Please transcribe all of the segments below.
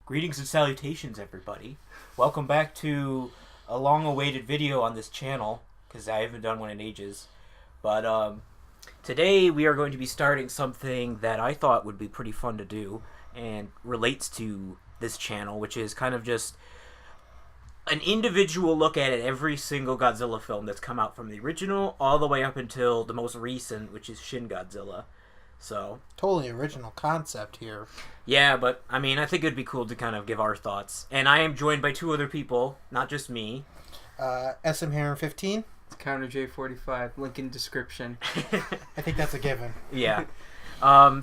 Greetings and salutations, everybody. Welcome back to a long-awaited video on this channel, because I haven't done one in ages. But today we are going to be starting something that I thought would be pretty fun to do, and relates to this channel, which is kind of just an individual look at every single Godzilla film that's come out from the original all the way up until the most recent, which is Shin Godzilla. So totally original concept here. Yeah, but I mean, I think it'd be cool to kind of give our thoughts. And I am joined by two other people, not just me. SM Heron 15. It's Counter J45. Link in description. I think that's a given. Yeah.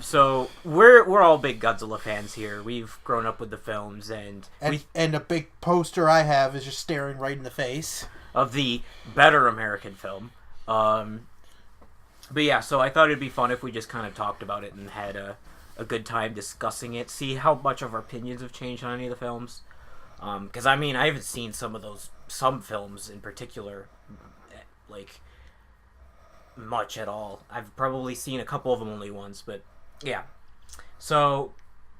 So we're all big Godzilla fans here. We've grown up with the films, and a big poster I have is just staring right in the face of the better American film. But yeah, so I thought it'd be fun if we just kind of talked about it and had a good time discussing it, see how much of our opinions have changed on any of the films. Because, I mean, I haven't seen some films in particular, like, much at all. I've probably seen a couple of them only once, but yeah. So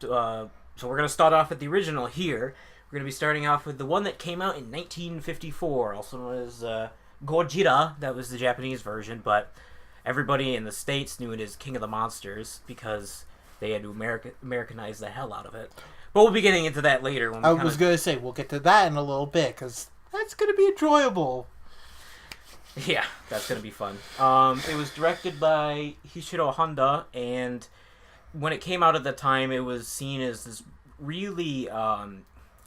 we're going to start off with the original here. We're going to be starting off with the one that came out in 1954, also known as Gojira. That was the Japanese version, but everybody in the States knew it as King of the Monsters because they had to Americanize the hell out of it. But we'll be getting into that later. I was going to say, we'll get to that in a little bit, because that's going to be enjoyable. Yeah, that's going to be fun. It was directed by Hishiro Honda, and when it came out at the time, it was seen as this really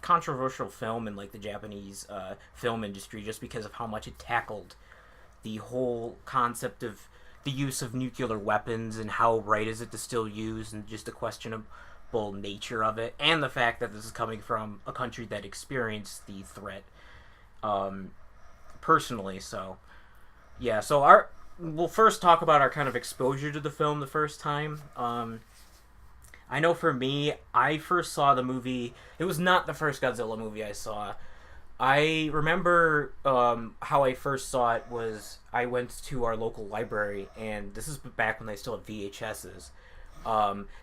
controversial film in like the Japanese film industry, just because of how much it tackled the whole concept of the use of nuclear weapons and how right is it to still use, and just the questionable nature of it, and the fact that this is coming from a country that experienced the threat personally. So yeah, so we'll first talk about our kind of exposure to the film the first time. I know for me, I first saw the movie, it was not the first Godzilla movie I saw. I remember how I first saw it was I went to our local library, and this is back when they still had VHSs.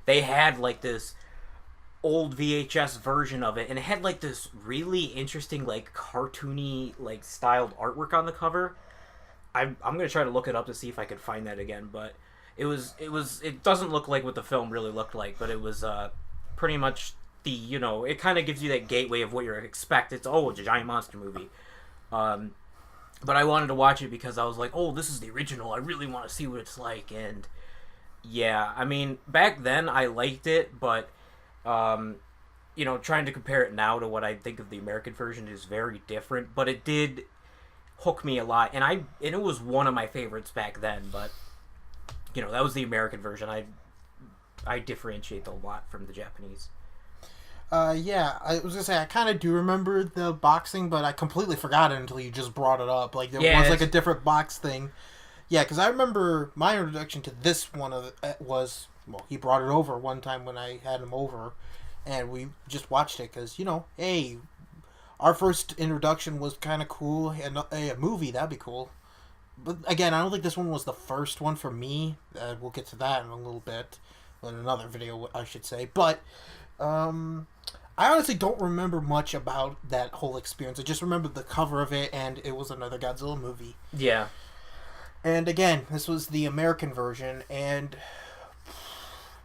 They had like this old VHS version of it, and it had like this really interesting like cartoony like styled artwork on the cover. I'm gonna try to look it up to see if I could find that again, but it doesn't look like what the film really looked like, but it was pretty much it kind of gives you that gateway of what you expect. It's a giant monster movie. But I wanted to watch it because I was like, this is the original. I really want to see what it's like. And yeah, I mean, back then I liked it, but trying to compare it now to what I think of the American version is very different. But it did hook me a lot, and it was one of my favorites back then. But that was the American version. I differentiate a lot from the Japanese. Yeah, I was gonna say, I kind of do remember the boxing, but I completely forgot it until you just brought it up. Like, there was like a different box thing. Yeah, because I remember my introduction to this one was, he brought it over one time when I had him over, and we just watched it because, hey, our first introduction was kind of cool, and a movie, that'd be cool. But again, I don't think this one was the first one for me. We'll get to that in a little bit, in another video, I should say. But I honestly don't remember much about that whole experience. I just remember the cover of it, and it was another Godzilla movie. Yeah. And again, this was the American version, and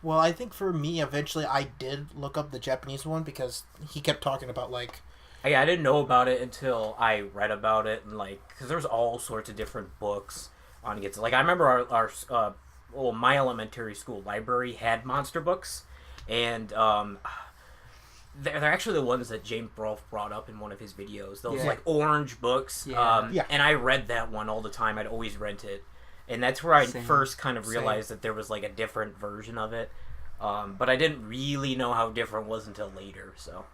well, I think for me, eventually I did look up the Japanese one because he kept talking about like... Yeah, I didn't know about it until I read about it, and because there's all sorts of different books on it. Like, I remember my elementary school library had monster books, and they're actually the ones that James Rolfe brought up in one of his videos. Those like orange books. Yeah. And I read that one all the time. I'd always rent it, and that's where I first kind of realized that there was like a different version of it. But I didn't really know how different it was until later. So,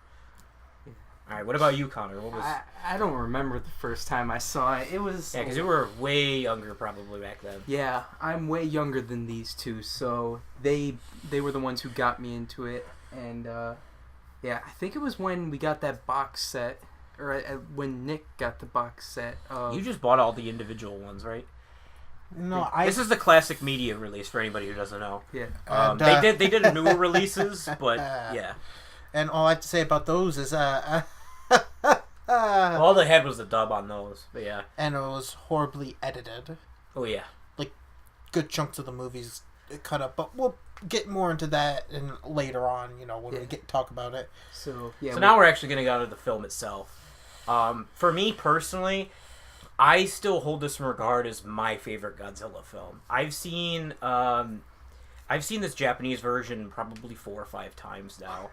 all right. What about you, Connor? What was? I don't remember the first time I saw it. It was because you were way younger probably back then. Yeah, I'm way younger than these two, so they were the ones who got me into it, and yeah, I think it was when we got that box set, or when Nick got the box set. You just bought all the individual ones, right? No, This is the classic media release for anybody who doesn't know. Yeah. They did newer releases, but yeah. And all I have to say about those is all they had was the dub on those, but yeah. And it was horribly edited. Oh yeah. Like, good chunks of the movies cut up, but we'll get more into that later on, when we talk about it. So now we're actually going to go to the film itself. For me personally, I still hold this in regard as my favorite Godzilla film. I've seen this Japanese version probably 4 or 5 times now.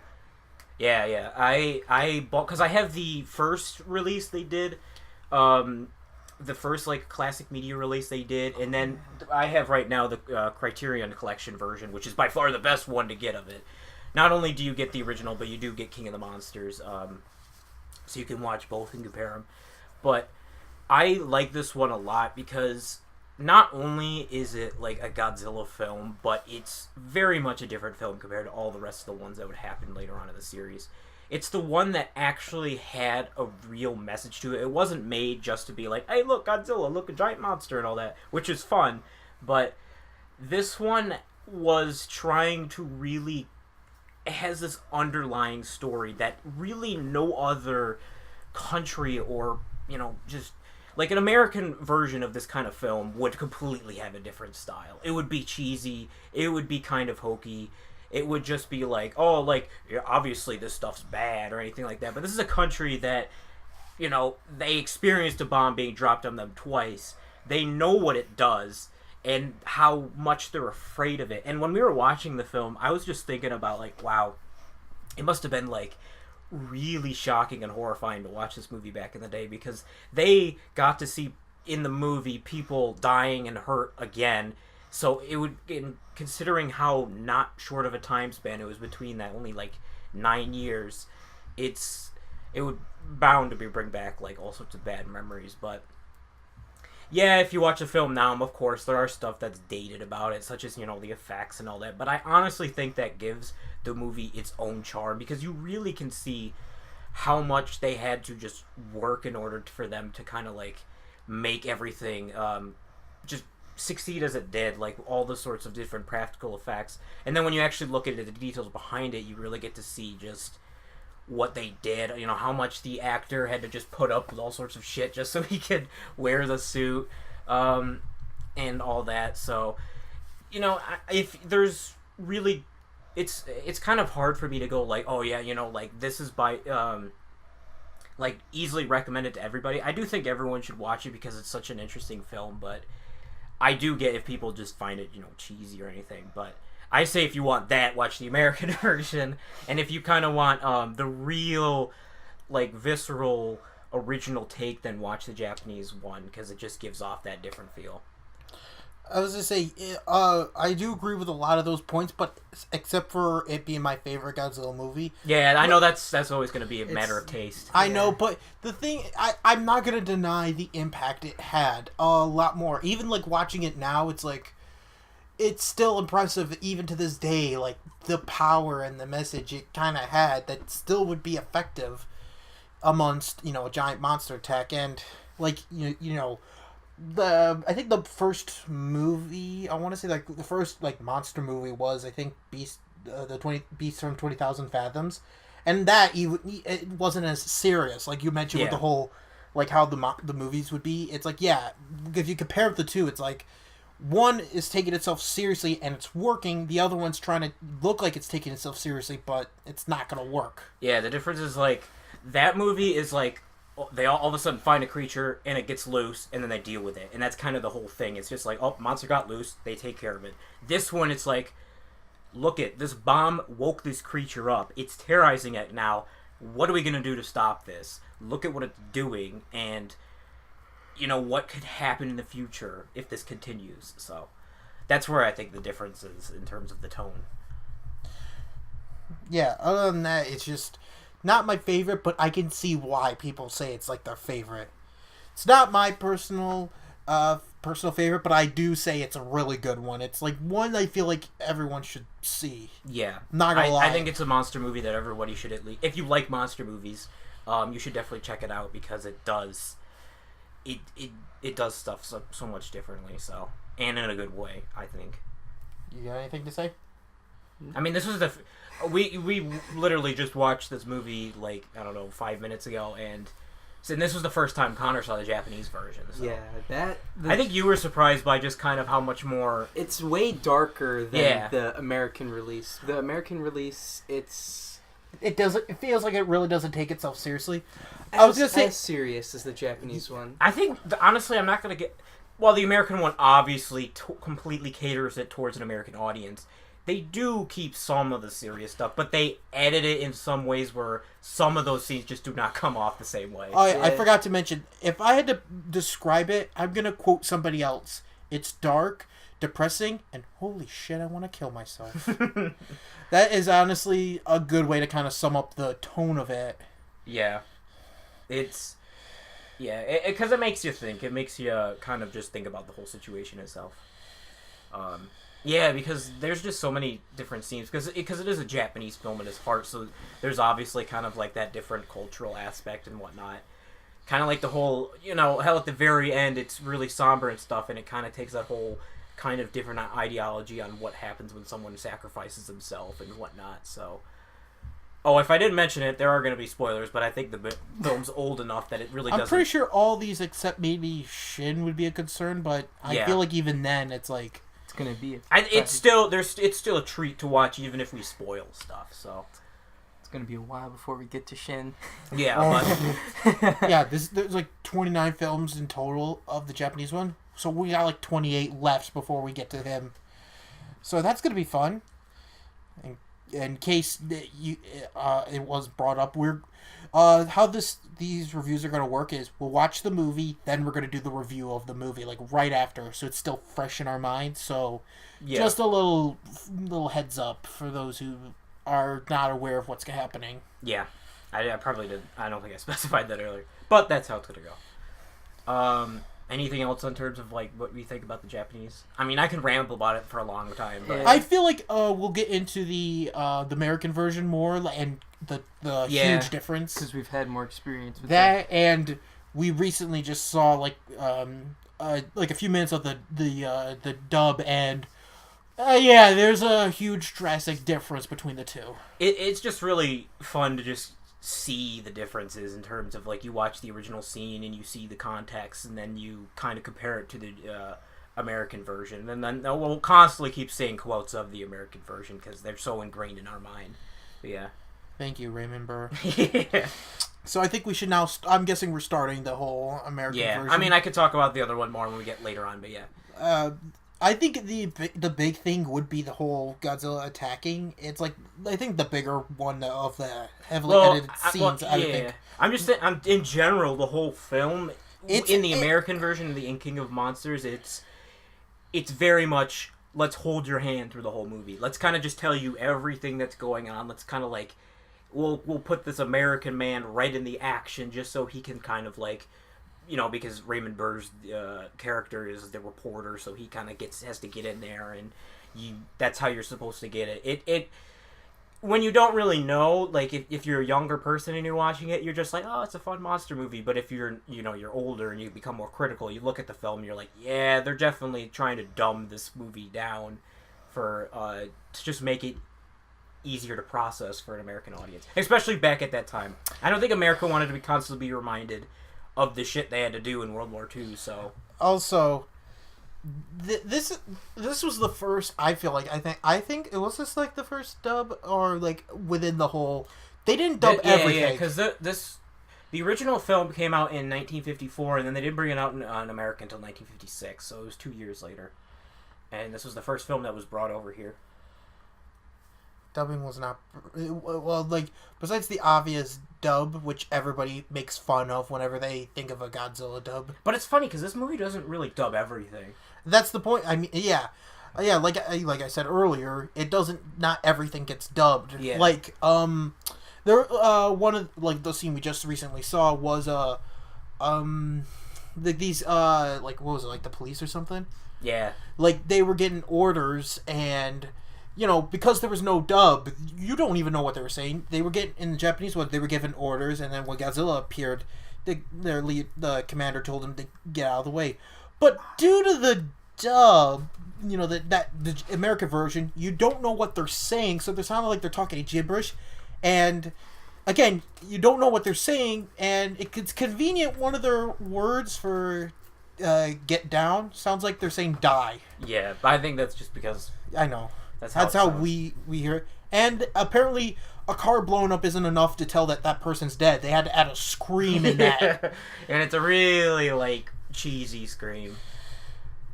Yeah. I bought, because I have the first release they did, the first classic media release they did, and then I have right now the Criterion Collection version, which is by far the best one to get of it. Not only do you get the original, but you do get King of the Monsters, so you can watch both and compare them. But I like this one a lot because not only is it a Godzilla film, but it's very much a different film compared to all the rest of the ones that would happen later on in the series. It's the one that actually had a real message to it. It wasn't made just to be hey, look, Godzilla, look, a giant monster and all that, which is fun. But this one was trying to really... It has this underlying story that really no other country or, just... an American version of this kind of film would completely have a different style. It would be cheesy. It would be kind of hokey. It would just be obviously this stuff's bad or anything like that. But this is a country that, they experienced a bomb being dropped on them twice. They know what it does and how much they're afraid of it. And when we were watching the film, I was just thinking about, wow, it must have been, really shocking and horrifying to watch this movie back in the day, because they got to see in the movie people dying and hurt again. So it would, considering how not short of a time span it was between that, only 9 years, it would bound to bring back all sorts of bad memories. But yeah, if you watch the film now, of course there are stuff that's dated about it, such as the effects and all that. But I honestly think that gives the movie its own charm, because you really can see how much they had to just work in order for them to kind of make everything just succeed as it did, all the sorts of different practical effects. And then when you actually look at the details behind it, you really get to see just what they did, how much the actor had to just put up with all sorts of shit just so he could wear the suit, and all that. So, if there's really, it's kind of hard for me to go oh yeah, this is by easily recommended to everybody. I do think everyone should watch it because it's such an interesting film, but I do get if people just find it, cheesy or anything. But I say if you want that, watch the American version. And if you kind of want the real, visceral, original take, then watch the Japanese one, because it just gives off that different feel. I was going to say, I do agree with a lot of those points, but except for it being my favorite Godzilla movie. Yeah, I know that's always going to be a matter of taste. I know, but the thing, I'm not going to deny the impact it had a lot more. Even, watching it now, it's it's still impressive even to this day, the power and the message it kind of had that still would be effective amongst, a giant monster attack. And, I think the first movie, I want to say the first monster movie was, I think, Beast from 20,000 Fathoms, and that it wasn't as serious you mentioned with the whole how the movies would be. It's yeah, if you compare the two, it's one is taking itself seriously and it's working, the other one's trying to look like it's taking itself seriously, but it's not gonna work. Yeah, the difference is that movie is they all of a sudden find a creature and it gets loose and then they deal with it, and that's kind of the whole thing. It's just oh, monster got loose, they take care of it. This one, it's look at this bomb woke this creature up, it's terrorizing it now, what are we gonna do to stop this? Look at what it's doing, and what could happen in the future if this continues. So that's where I think the difference is in terms of the tone. Yeah, other than that, it's just not my favorite, but I can see why people say it's their favorite. It's not my personal favorite, but I do say it's a really good one. It's one I feel everyone should see. Yeah. Not gonna lie. I think it's a monster movie that everybody should at least... If you like monster movies, you should definitely check it out, because it does... It does stuff so much differently, so... And in a good way, I think. You got anything to say? I mean, this was we literally just watched this movie like, I don't know, 5 minutes ago, and this was the first time Connor saw the Japanese version. So. Yeah, I think you were surprised by just kind of how much more... It's way darker than the American release. The American release, it feels like it really doesn't take itself seriously. I was gonna say as serious as the Japanese one. I think, honestly, I'm not gonna get... Well, the American one obviously completely caters it towards an American audience. They do keep some of the serious stuff, but they edit it in some ways where some of those scenes just do not come off the same way. Oh, I forgot to mention, if I had to describe it, I'm going to quote somebody else. It's dark, depressing, and holy shit, I want to kill myself. That is honestly a good way to kind of sum up the tone of it. Yeah. It's... Yeah, because it makes you think. It makes you kind of just think about the whole situation itself. Yeah, because there's just so many different scenes. Because it is a Japanese film at its heart, so there's obviously kind of like that different cultural aspect and whatnot. Kind of like the whole, hell, at the very end, it's really somber and stuff, and it kind of takes that whole kind of different ideology on what happens when someone sacrifices himself and whatnot, so... Oh, if I didn't mention it, there are going to be spoilers, but I think the film's old enough that it really doesn't... I'm pretty sure all these except maybe Shin would be a concern, but I feel like even then it's like... It's going to be... It's still a treat to watch even if we spoil stuff, so... It's going to be a while before we get to Shin. Yeah, but... Yeah, there's like 29 films in total of the Japanese one, so we got like 28 left before we get to him. So that's going to be fun. In case it was brought up, how these reviews are going to work is we'll watch the movie, then we're going to do the review of the movie like right after, so it's still fresh in our minds. So just a little heads up for those who are not aware of what's happening. Yeah, I probably did. I don't think I specified that earlier, but that's how it's going to go. Anything else in terms of like what we think about the Japanese? I mean, I can ramble about it for a long time. But... I feel like we'll get into the American version more and the huge difference because we've had more experience with that. And we recently just saw like a few minutes of the dub, and there's a huge drastic difference between the two. It's just really fun to just see the differences in terms of like you watch the original scene and you see the context and then you kind of compare it to the American version, and then we'll constantly keep saying quotes of the American version because they're so ingrained in our mind. But yeah, thank you, Raymond Burr. Yeah. So I think we should now I'm guessing we're starting the whole American version. I mean, I could talk about the other one more when we get later on, but yeah. I think the big thing would be the whole Godzilla attacking. It's like, I think the bigger one of the heavily edited scenes. I think. I'm just saying, in general, the whole film in the American version of the King of Monsters, it's very much let's hold your hand through the whole movie. Let's kind of just tell you everything that's going on. Let's kind of like we'll put this American man right in the action just so he can kind of like. Because Raymond Burr's character is the reporter, so he kind of has to get in there, and that's how you're supposed to get it. It when you don't really know, like if you're a younger person and you're watching it, you're just like, oh, it's a fun monster movie. But if you're you're older and you become more critical, you look at the film, and you're like, yeah, they're definitely trying to dumb this movie down for to just make it easier to process for an American audience, especially back at that time. I don't think America wanted to constantly be reminded of the shit they had to do in World War II, so... Also, this was the first, I feel like, I think it was this, like, the first dub, or, like, within the whole... They didn't dub everything. Yeah, because the original film came out in 1954, and then they didn't bring it out in America until 1956, so it was 2 years later. And this was the first film that was brought over here. Dubbing was not... Well, like, besides the obvious dub, which everybody makes fun of whenever they think of a Godzilla dub. But it's funny, because this movie doesn't really dub everything. That's the point. I mean, yeah. Yeah, like I said earlier, it doesn't... Not everything gets dubbed. Yeah. Like, there... one of, like, the scene we just recently saw was, these, like, what was it, like, the police or something? Yeah. Like, they were getting orders, and... because there was no dub, you don't even know what they were saying. They were getting, in the Japanese one, they were given orders, and then when Godzilla appeared, the commander told them to get out of the way. But due to the dub, the American version, you don't know what they're saying, so they sound like they're talking gibberish, and again, you don't know what they're saying, and it's convenient. One of their words for get down sounds like they're saying die. Yeah, but I think that's just because I know that's how we hear it. And apparently, a car blown up isn't enough to tell that person's dead. They had to add a scream in that, and it's a really cheesy scream.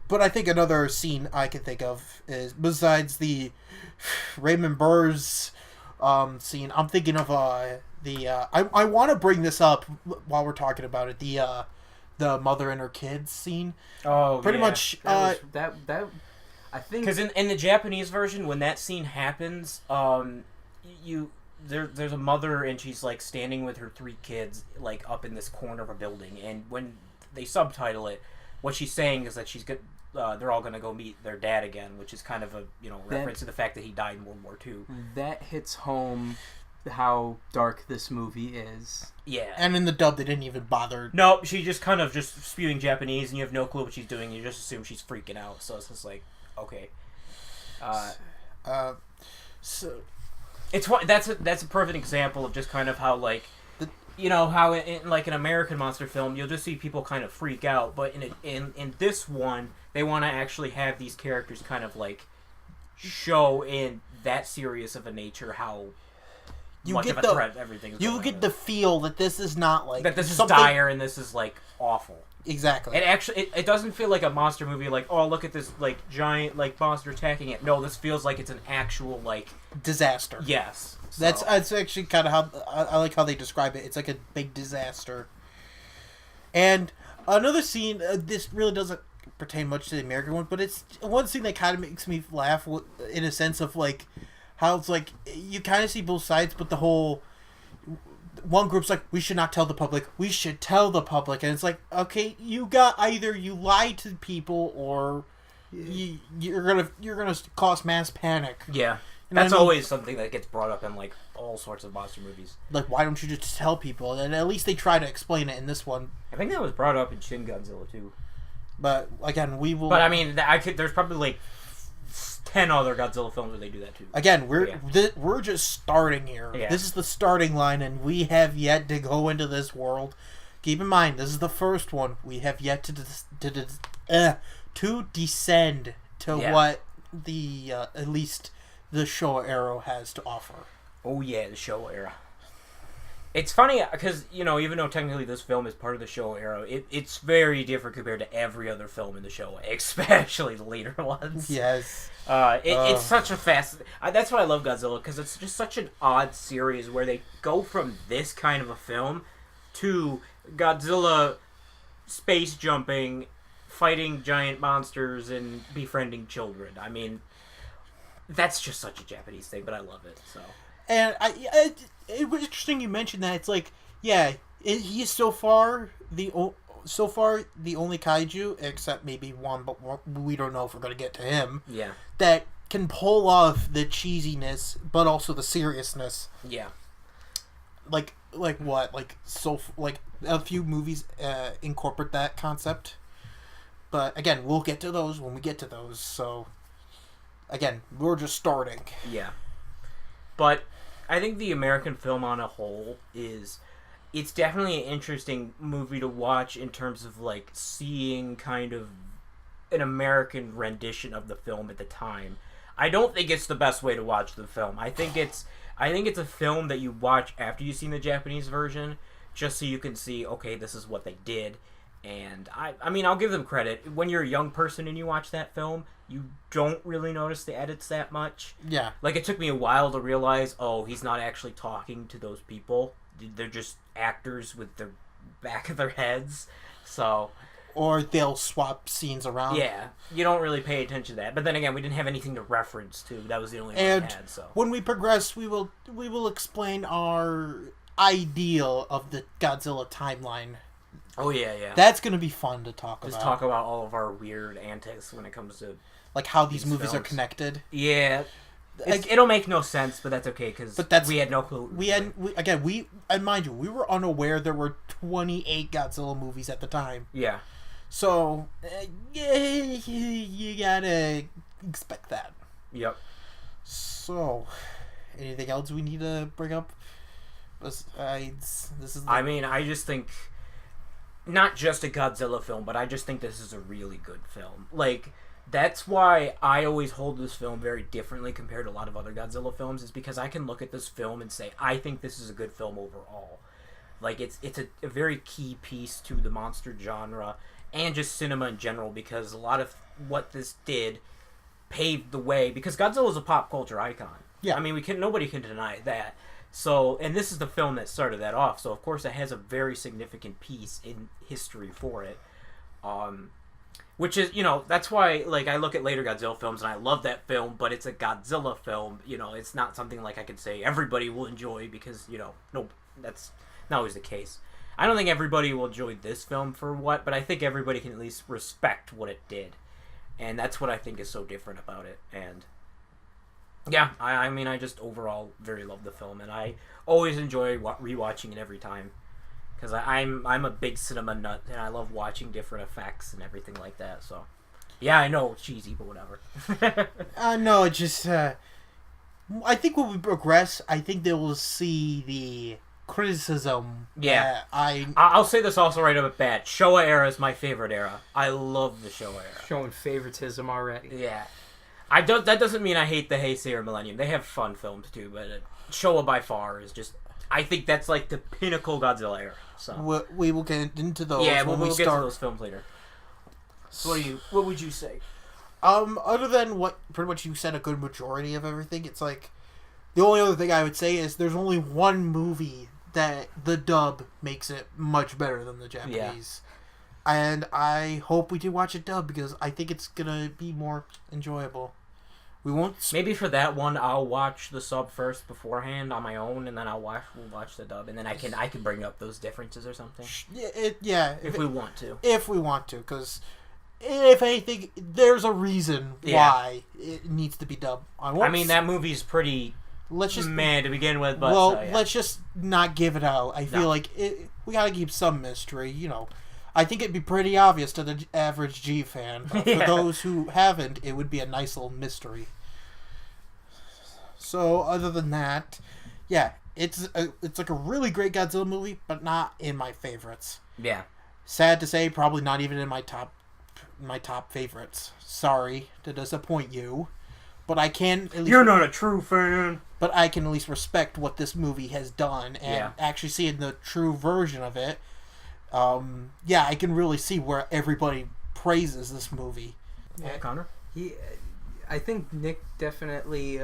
But I think another scene I can think of is, besides the Raymond Burr's scene, I'm thinking of I want to bring this up while we're talking about it, the mother and her kids scene. Oh, pretty much. That I think, because in the Japanese version, when that scene happens, there's a mother and she's standing with her 3 kids up in this corner of a building, and when they subtitle it, what she's saying is that they're all gonna go meet their dad again, which is kind of a reference to the fact that he died in World War II. That hits home how dark this movie is. Yeah. And in the dub, they didn't even bother. No, she just kind of just spewing Japanese, and you have no clue what she's doing. You just assume she's freaking out. So it's just okay. So it's that's a perfect example of just kind of how how in an American monster film you'll just see people kind of freak out, but in this one they want to actually have these characters kind of show in that serious of a nature how much of a threat everything is. You get the feel that this is not that this is dire and this is awful. Exactly. It actually it doesn't feel like a monster movie oh look at this giant monster attacking it. No, this feels like it's an actual disaster. Yes. So. That's actually kind of how I like how they describe it. It's like a big disaster. And another scene, this really doesn't pertain much to the American one, but it's one scene that kind of makes me laugh in a sense of how it's you kind of see both sides, but the whole one group's we should not tell the public, we should tell the public, and it's okay, you got either you lie to people or you're gonna cause mass panic. Yeah, that's always something that gets brought up in all sorts of monster movies. Why don't you just tell people? And at least they try to explain it in this one. I think that was brought up in Shin Godzilla too. But again, we will. But I mean, there's probably 10 other Godzilla films where they do that too. Again, we're just starting here. Yeah. This is the starting line, and we have yet to go into this world. Keep in mind, this is the first one. We have yet to descend to what the at least the Showa era has to offer. Oh yeah, the Showa era. It's funny because even though technically this film is part of the Showa era, it's very different compared to every other film in the Showa, especially the later ones. Yes. It's such a that's why I love Godzilla, because it's just such an odd series where they go from this kind of a film to Godzilla space jumping, fighting giant monsters, and befriending children. I mean, that's just such a Japanese thing, but I love it. So. And it was interesting you mentioned that. It's he is so far the only kaiju, except maybe one, but we don't know if we're going to get to him. Yeah. That can pull off the cheesiness, but also the seriousness. Yeah. What? A few movies incorporate that concept. But again, we'll get to those when we get to those. So, again, we're just starting. Yeah. But I think the American film on a whole it's definitely an interesting movie to watch in terms of seeing kind of an American rendition of the film at the time. I don't think it's the best way to watch the film. I think it's a film that you watch after you've seen the Japanese version, just so you can see, okay, this is what they did. And I mean, I'll give them credit. When you're a young person and you watch that film, you don't really notice the edits that much. Yeah. It took me a while to realize, he's not actually talking to those people. They're just actors with the back of their heads. So. Or they'll swap scenes around. Yeah. You don't really pay attention to that. But then again, we didn't have anything to reference to. That was the only one we had, so. When we progress, we will explain our ideal of the Godzilla timeline. Oh, yeah, yeah. That's going to be fun to talk about. Just talk about all of our weird antics when it comes to... how these movies films are connected. Yeah. It'll make no sense, but that's okay, because we had no clue. And mind you, we were unaware there were 28 Godzilla movies at the time. Yeah. So, yeah, you gotta expect that. Yep. So, anything else we need to bring up? Besides, this is. I mean, I just think not just a Godzilla film, but I just think this is a really good film. Like, that's why I always hold this film very differently compared to a lot of other Godzilla films, is because I can look at this film and say, I think this is a good film overall. Like, it's a very key piece to the monster genre and just cinema in general, because a lot of what this did paved the way, because Godzilla is a pop culture icon. Yeah. I mean, nobody can deny that. So, and this is the film that started that off, so of course it has a very significant piece in history for it. Which is, that's why, like, I look at later Godzilla films and I love that film, but it's a Godzilla film, it's not something like I could say everybody will enjoy, because, no, that's not always the case. I don't think everybody will enjoy this film for what, but I think everybody can at least respect what it did. And that's what I think is so different about it. And yeah, I mean, I just overall very love the film, and I always enjoy rewatching it every time, because I'm a big cinema nut, and I love watching different effects and everything like that. So, yeah, I know it's cheesy, but whatever. No, just I think when we progress, I think they will see the criticism. Yeah, I'll say this also right up at bat. Showa era is my favorite era. I love the Showa era. Showing favoritism already. Yeah. That doesn't mean I hate the Heisei or Millennium. They have fun films too, but Showa by far is just. I think that's like the pinnacle Godzilla era. So we will get into those. Yeah, when we'll we get start. to those films later. So what would you say? Other than what pretty much you said, a good majority of everything, it's like the only other thing I would say is there's only one movie that the dub makes it much better than the Japanese. Yeah. And I hope we do watch it dub, because I think it's gonna be more enjoyable. We won't. Maybe for that one, I'll watch the sub first beforehand on my own, and then we'll watch the dub, and then I can bring up those differences or something. If we want to. If we want to, because if anything, there's a reason why it needs to be dubbed. I mean, that movie's pretty. Man to begin with, but let's just not give it out. I feel like we gotta keep some mystery, I think it'd be pretty obvious to the average G fan, but for those who haven't, it would be a nice little mystery. So, other than that, yeah, it's like a really great Godzilla movie, but not in my favorites. Yeah. Sad to say, probably not even in my top favorites. Sorry to disappoint you, but I can. At least You're not a true fan. But I can at least respect what this movie has done, and actually seeing the true version of it. I can really see where everybody praises this movie. Yeah, Connor? I think Nick definitely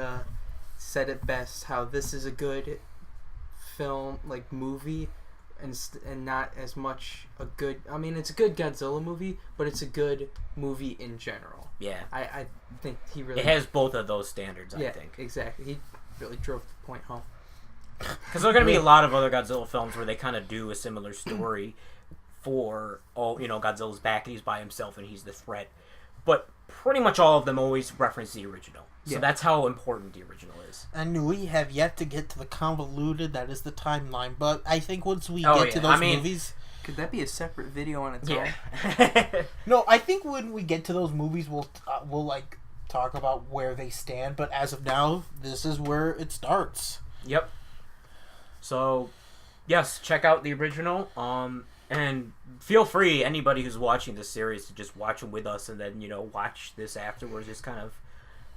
said it best, how this is a good film, like movie, and not as much a good... I mean, it's a good Godzilla movie, but it's a good movie in general. Yeah. I think he really... It has both of those standards, I think. Exactly. He really drove the point home. Because there are going to be a lot of other Godzilla films where they kind of do a similar story for, Godzilla's back and he's by himself and he's the threat. But pretty much all of them always reference the original. So that's how important the original is. And we have yet to get to the convoluted that is the timeline. But I think once we get to those movies... Could that be a separate video on its own? No, I think when we get to those movies, we'll talk about where they stand. But as of now, this is where it starts. Yep. So, yes, check out the original. And feel free, anybody who's watching this series, to just watch them with us and then, watch this afterwards. Just kind of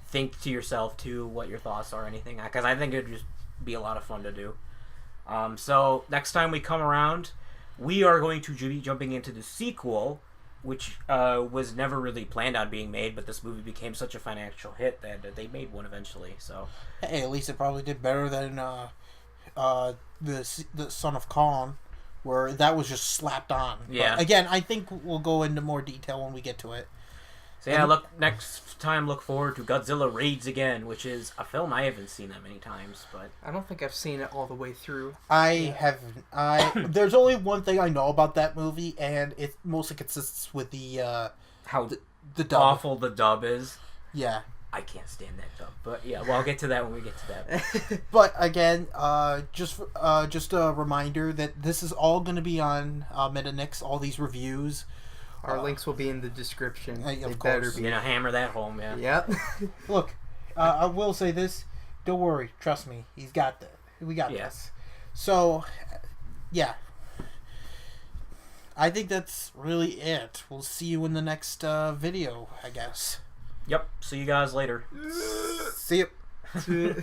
think to yourself, too, what your thoughts are or anything. Because I think it would just be a lot of fun to do. So, next time we come around, we are going to be jumping into the sequel, which was never really planned on being made, but this movie became such a financial hit that they made one eventually. So, hey, at least it probably did better than the Son of Kong, where that was just slapped on. Yeah. But again, I think we'll go into more detail when we get to it. So next time look forward to Godzilla Raids Again, which is a film I haven't seen that many times, but I don't think I've seen it all the way through. I haven't. There's only one thing I know about that movie, and it mostly consists with the how the dub. Awful the dub is. Yeah. I can't stand that dub, but yeah, well, I'll get to that when we get to that. But again, just a reminder that this is all going to be on Metanick, all these reviews. Our links will be in the description. Of They course. better be. Hammer that home, man. Yep. Look, I will say this. Don't worry. Trust me. He's got that. We got this. So, yeah. I think that's really it. We'll see you in the next video, I guess. Yep. See you guys later. See you.